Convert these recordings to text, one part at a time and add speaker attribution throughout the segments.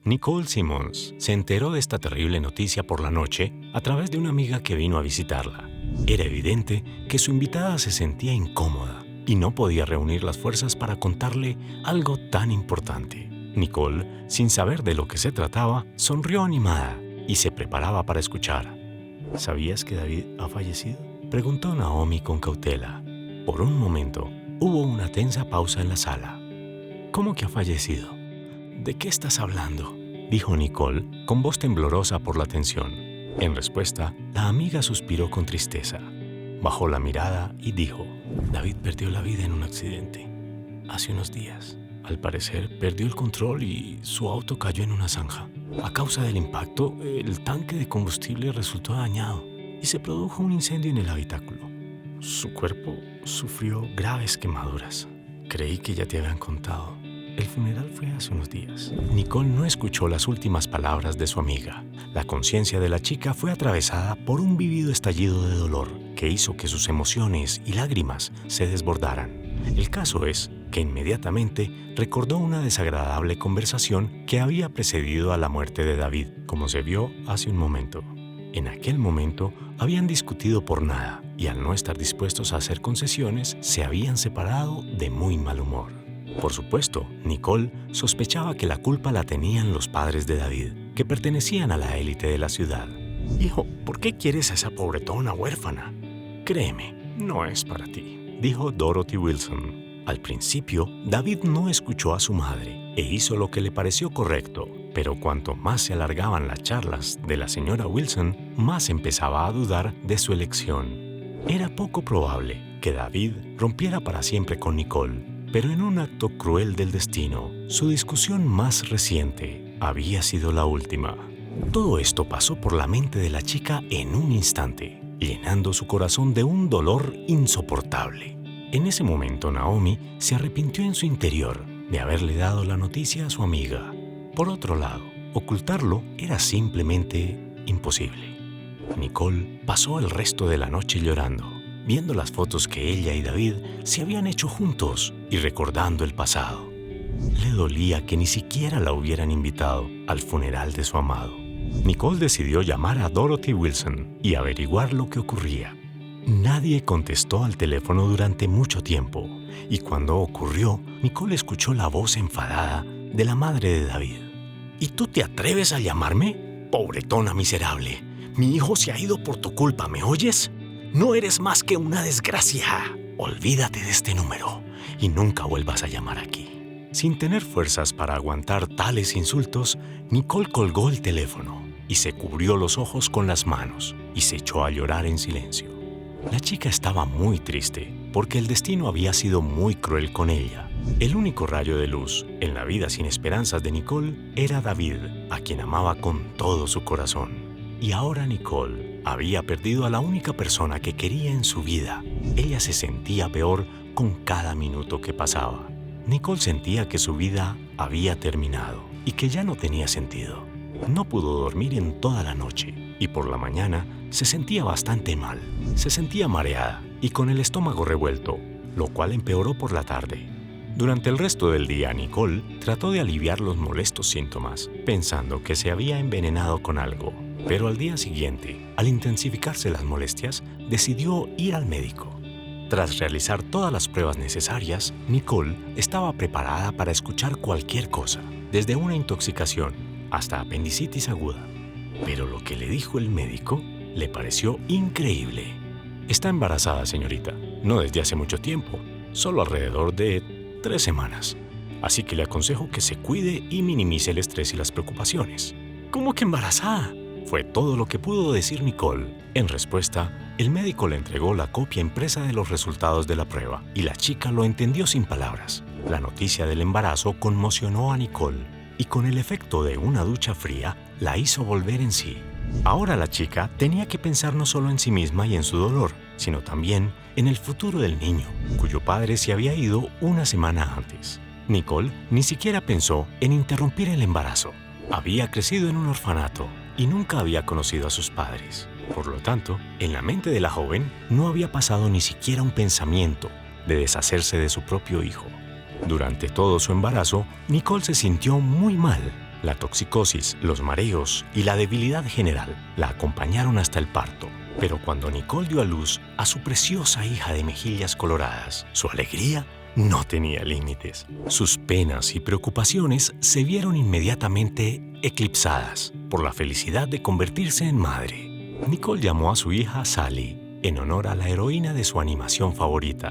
Speaker 1: Nicole Simmons se enteró de esta terrible noticia por la noche a través de una amiga que vino a visitarla. Era evidente que su invitada se sentía incómoda y no podía reunir las fuerzas para contarle algo tan importante. Nicole, sin saber de lo que se trataba, sonrió animada y se preparaba para escuchar. ¿Sabías que David ha fallecido?, preguntó Naomi con cautela. Por un momento, hubo una tensa pausa en la sala. ¿Cómo que ha fallecido? ¿De qué estás hablando?, dijo Nicole, con voz temblorosa por la tensión. En respuesta, la amiga suspiró con tristeza. Bajó la mirada y dijo: David perdió la vida en un accidente hace unos días. Al parecer, perdió el control y su auto cayó en una zanja. A causa del impacto, el tanque de combustible resultó dañado y se produjo un incendio en el habitáculo. Su cuerpo sufrió graves quemaduras. Creí que ya te habían contado. El funeral fue hace unos días. Nicole no escuchó las últimas palabras de su amiga. La conciencia de la chica fue atravesada por un vívido estallido de dolor que hizo que sus emociones y lágrimas se desbordaran. El caso es que inmediatamente recordó una desagradable conversación que había precedido a la muerte de David, como se vio hace un momento. En aquel momento habían discutido por nada y al no estar dispuestos a hacer concesiones, se habían separado de muy mal humor. Por supuesto, Nicole sospechaba que la culpa la tenían los padres de David, que pertenecían a la élite de la ciudad. «Hijo, ¿por qué quieres a esa pobretona huérfana? Créeme, no es para ti», dijo Dorothy Wilson. Al principio, David no escuchó a su madre e hizo lo que le pareció correcto, pero cuanto más se alargaban las charlas de la señora Wilson, más empezaba a dudar de su elección. Era poco probable que David rompiera para siempre con Nicole, pero en un acto cruel del destino, su discusión más reciente había sido la última. Todo esto pasó por la mente de la chica en un instante, llenando su corazón de un dolor insoportable. En ese momento, Naomi se arrepintió en su interior de haberle dado la noticia a su amiga. Por otro lado, ocultarlo era simplemente imposible. Nicole pasó el resto de la noche llorando, viendo las fotos que ella y David se habían hecho juntos y recordando el pasado. Le dolía que ni siquiera la hubieran invitado al funeral de su amado. Nicole decidió llamar a Dorothy Wilson y averiguar lo que ocurría. Nadie contestó al teléfono durante mucho tiempo, y cuando ocurrió, Nicole escuchó la voz enfadada de la madre de David. ¿Y tú te atreves a llamarme? Pobretona miserable. Mi hijo se ha ido por tu culpa, ¿me oyes? No eres más que una desgracia. Olvídate de este número y nunca vuelvas a llamar aquí. Sin tener fuerzas para aguantar tales insultos, Nicole colgó el teléfono y se cubrió los ojos con las manos y se echó a llorar en silencio. La chica estaba muy triste porque el destino había sido muy cruel con ella. El único rayo de luz en la vida sin esperanzas de Nicole era David, a quien amaba con todo su corazón. Y ahora Nicole había perdido a la única persona que quería en su vida. Ella se sentía peor con cada minuto que pasaba. Nicole sentía que su vida había terminado y que ya no tenía sentido. No pudo dormir en toda la noche y por la mañana se sentía bastante mal. Se sentía mareada y con el estómago revuelto, lo cual empeoró por la tarde. Durante el resto del día, Nicole trató de aliviar los molestos síntomas, pensando que se había envenenado con algo. Pero al día siguiente, al intensificarse las molestias, decidió ir al médico. Tras realizar todas las pruebas necesarias, Nicole estaba preparada para escuchar cualquier cosa, desde una intoxicación hasta apendicitis aguda. Pero lo que le dijo el médico le pareció increíble. Está embarazada, señorita, no desde hace mucho tiempo, solo alrededor de 3 semanas. Así que le aconsejo que se cuide y minimice el estrés y las preocupaciones. ¿Cómo que embarazada?, fue todo lo que pudo decir Nicole. En respuesta, el médico le entregó la copia impresa de los resultados de la prueba y la chica lo entendió sin palabras. La noticia del embarazo conmocionó a Nicole y con el efecto de una ducha fría la hizo volver en sí. Ahora la chica tenía que pensar no solo en sí misma y en su dolor, sino también en el futuro del niño, cuyo padre se había ido una semana antes. Nicole ni siquiera pensó en interrumpir el embarazo. Había crecido en un orfanato y nunca había conocido a sus padres. Por lo tanto, en la mente de la joven no había pasado ni siquiera un pensamiento de deshacerse de su propio hijo. Durante todo su embarazo, Nicole se sintió muy mal. La toxicosis, los mareos y la debilidad general la acompañaron hasta el parto. Pero cuando Nicole dio a luz a su preciosa hija de mejillas coloradas, su alegría no tenía límites. Sus penas y preocupaciones se vieron inmediatamente eclipsadas por la felicidad de convertirse en madre. Nicole llamó a su hija Sally en honor a la heroína de su animación favorita.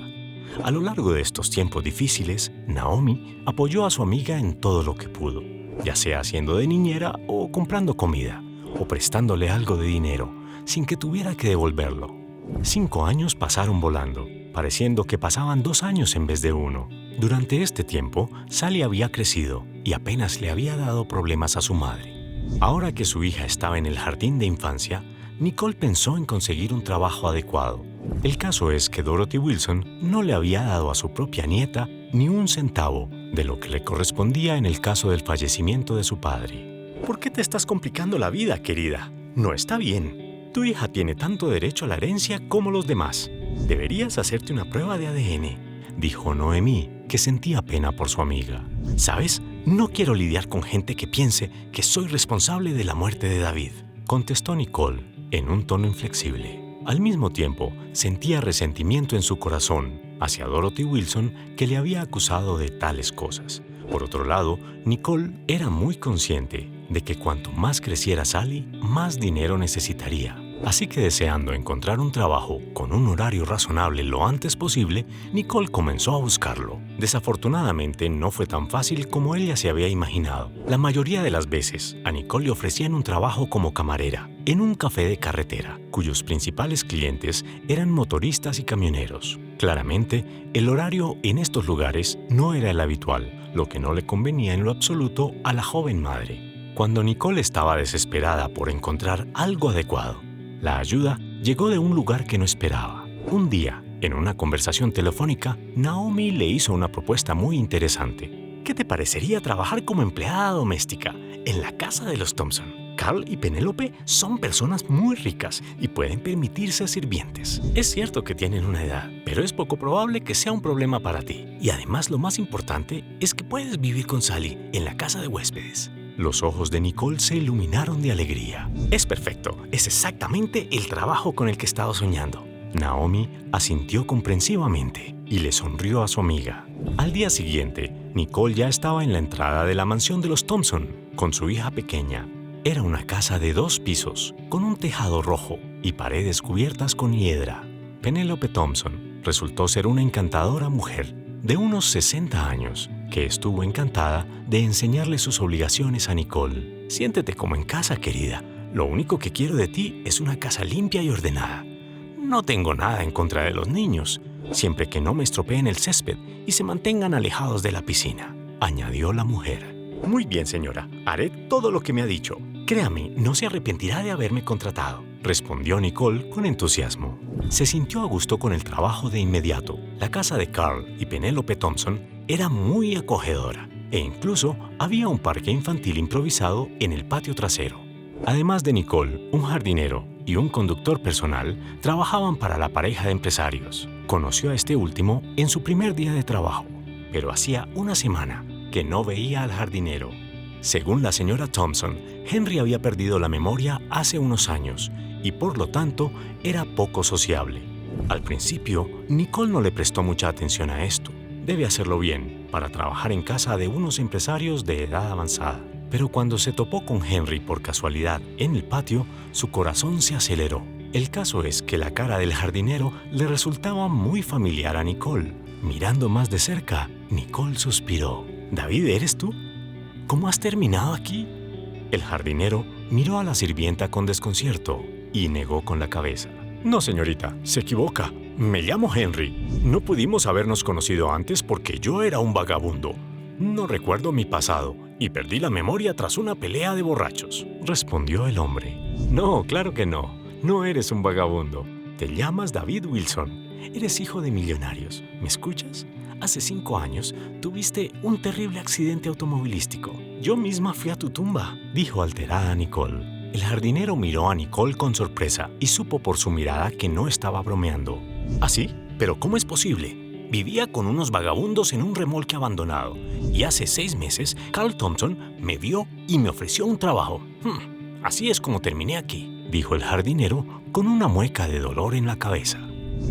Speaker 1: A lo largo de estos tiempos difíciles, Naomi apoyó a su amiga en todo lo que pudo, ya sea haciendo de niñera o comprando comida, o prestándole algo de dinero, sin que tuviera que devolverlo. 5 años pasaron volando, pareciendo que pasaban 2 años en vez de 1. Durante este tiempo, Sally había crecido y apenas le había dado problemas a su madre. Ahora que su hija estaba en el jardín de infancia, Nicole pensó en conseguir un trabajo adecuado. El caso es que Dorothy Wilson no le había dado a su propia nieta ni un centavo de lo que le correspondía en el caso del fallecimiento de su padre. ¿Por qué te estás complicando la vida, querida? No está bien. Tu hija tiene tanto derecho a la herencia como los demás. Deberías hacerte una prueba de ADN, dijo Noemí, que sentía pena por su amiga. ¿Sabes? No quiero lidiar con gente que piense que soy responsable de la muerte de David, contestó Nicole en un tono inflexible. Al mismo tiempo, sentía resentimiento en su corazón hacia Dorothy Wilson, que le había acusado de tales cosas. Por otro lado, Nicole era muy consciente de que cuanto más creciera Sally, más dinero necesitaría. Así que deseando encontrar un trabajo con un horario razonable lo antes posible, Nicole comenzó a buscarlo. Desafortunadamente no fue tan fácil como ella se había imaginado. La mayoría de las veces, a Nicole le ofrecían un trabajo como camarera en un café de carretera, cuyos principales clientes eran motoristas y camioneros. Claramente, el horario en estos lugares no era el habitual, lo que no le convenía en lo absoluto a la joven madre. Cuando Nicole estaba desesperada por encontrar algo adecuado, la ayuda llegó de un lugar que no esperaba. Un día, en una conversación telefónica, Naomi le hizo una propuesta muy interesante. ¿Qué te parecería trabajar como empleada doméstica en la casa de los Thompson? Carl y Penélope son personas muy ricas y pueden permitirse sirvientes. Es cierto que tienen una edad, pero es poco probable que sea un problema para ti. Y además lo más importante es que puedes vivir con Sally en la casa de huéspedes. Los ojos de Nicole se iluminaron de alegría. Es perfecto, es exactamente el trabajo con el que estaba soñando. Naomi asintió comprensivamente y le sonrió a su amiga. Al día siguiente, Nicole ya estaba en la entrada de la mansión de los Thompson con su hija pequeña. Era una casa de 2 pisos, con un tejado rojo y paredes cubiertas con hiedra. Penélope Thompson resultó ser una encantadora mujer de unos 60 años, que estuvo encantada de enseñarle sus obligaciones a Nicole. Siéntete como en casa, querida. Lo único que quiero de ti es una casa limpia y ordenada. No tengo nada en contra de los niños, siempre que no me estropeen el césped y se mantengan alejados de la piscina, añadió la mujer. Muy bien, señora. Haré todo lo que me ha dicho. Créame, no se arrepentirá de haberme contratado, respondió Nicole con entusiasmo. Se sintió a gusto con el trabajo de inmediato. La casa de Carl y Penélope Thompson era muy acogedora e incluso había un parque infantil improvisado en el patio trasero. Además de Nicole, un jardinero y un conductor personal trabajaban para la pareja de empresarios. Conoció a este último en su primer día de trabajo, pero hacía una semana que no veía al jardinero. Según la señora Thompson, Henry había perdido la memoria hace unos años y por lo tanto era poco sociable. Al principio, Nicole no le prestó mucha atención a esto. Debe hacerlo bien para trabajar en casa de unos empresarios de edad avanzada. Pero cuando se topó con Henry por casualidad en el patio, su corazón se aceleró. El caso es que la cara del jardinero le resultaba muy familiar a Nicole. Mirando más de cerca, Nicole suspiró. «David, ¿eres tú? ¿Cómo has terminado aquí?» El jardinero miró a la sirvienta con desconcierto y negó con la cabeza. «No, señorita, se equivoca. Me llamo Henry. No pudimos habernos conocido antes porque yo era un vagabundo. No recuerdo mi pasado y perdí la memoria tras una pelea de borrachos», respondió el hombre. «No, claro que no. No eres un vagabundo. Te llamas David Wilson. Eres hijo de millonarios. ¿Me escuchas? Hace 5 años tuviste un terrible accidente automovilístico. Yo misma fui a tu tumba», dijo alterada Nicole. El jardinero miró a Nicole con sorpresa y supo por su mirada que no estaba bromeando. «¿Ah, sí? ¿Pero cómo es posible? vivía con unos vagabundos en un remolque abandonado y hace 6 meses Carl Thompson me vio y me ofreció un trabajo. Así es como terminé aquí, dijo el jardinero con una mueca de dolor en la cabeza.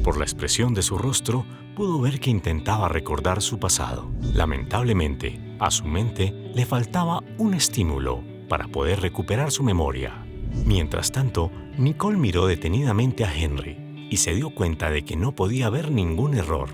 Speaker 1: Por la expresión de su rostro, pudo ver que intentaba recordar su pasado. Lamentablemente, a su mente le faltaba un estímulo para poder recuperar su memoria. Mientras tanto, Nicole miró detenidamente a Henry y se dio cuenta de que no podía ver ningún error.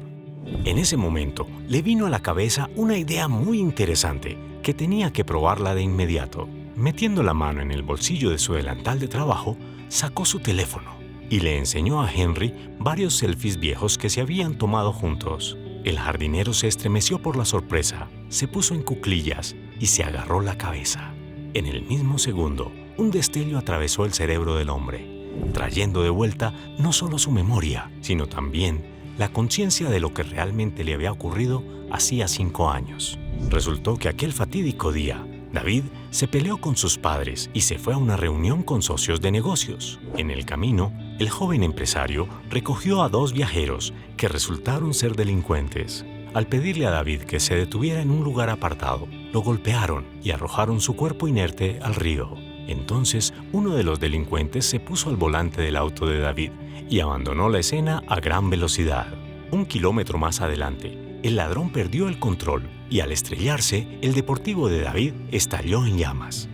Speaker 1: En ese momento, le vino a la cabeza una idea muy interesante que tenía que probarla de inmediato. Metiendo la mano en el bolsillo de su delantal de trabajo, sacó su teléfono y le enseñó a Henry varios selfies viejos que se habían tomado juntos. El jardinero se estremeció por la sorpresa, se puso en cuclillas y se agarró la cabeza. En el mismo segundo, un destello atravesó el cerebro del hombre, trayendo de vuelta no solo su memoria, sino también la conciencia de lo que realmente le había ocurrido hacía 5 años. Resultó que aquel fatídico día, David se peleó con sus padres y se fue a una reunión con socios de negocios. En el camino, el joven empresario recogió a 2 viajeros que resultaron ser delincuentes. Al pedirle a David que se detuviera en un lugar apartado, lo golpearon y arrojaron su cuerpo inerte al río. Entonces, uno de los delincuentes se puso al volante del auto de David y abandonó la escena a gran velocidad. 1 kilómetro más adelante, el ladrón perdió el control y al estrellarse, el deportivo de David estalló en llamas.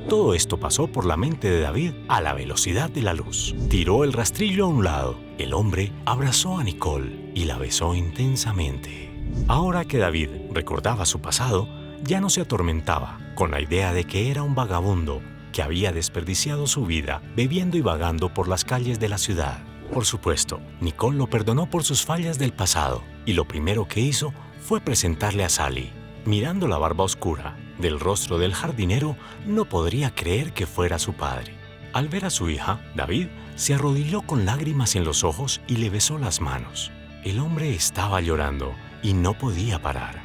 Speaker 1: Todo esto pasó por la mente de David a la velocidad de la luz. Tiró el rastrillo a un lado. El hombre abrazó a Nicole y la besó intensamente. Ahora que David recordaba su pasado, ya no se atormentaba con la idea de que era un vagabundo que había desperdiciado su vida bebiendo y vagando por las calles de la ciudad. Por supuesto, Nicole lo perdonó por sus fallas del pasado y lo primero que hizo fue presentarle a Sally. Mirando la barba oscura del rostro del jardinero, no podría creer que fuera su padre. Al ver a su hija, David se arrodilló con lágrimas en los ojos y le besó las manos. El hombre estaba llorando y no podía parar.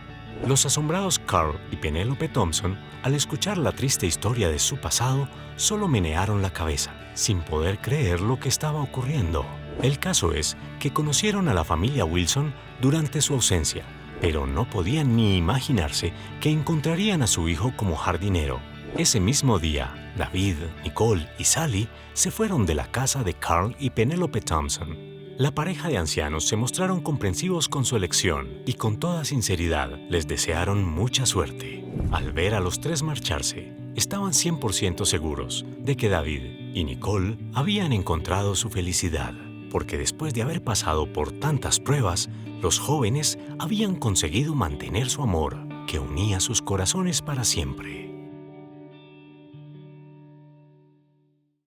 Speaker 1: Los asombrados Carl y Penelope Thompson, al escuchar la triste historia de su pasado, solo menearon la cabeza, sin poder creer lo que estaba ocurriendo. El caso es que conocieron a la familia Wilson durante su ausencia, pero no podían ni imaginarse que encontrarían a su hijo como jardinero. Ese mismo día, David, Nicole y Sally se fueron de la casa de Carl y Penelope Thompson. La pareja de ancianos se mostraron comprensivos con su elección y con toda sinceridad les desearon mucha suerte. Al ver a los 3 marcharse, estaban 100% seguros de que David y Nicole habían encontrado su felicidad, porque después de haber pasado por tantas pruebas, los jóvenes habían conseguido mantener su amor, que unía sus corazones para siempre.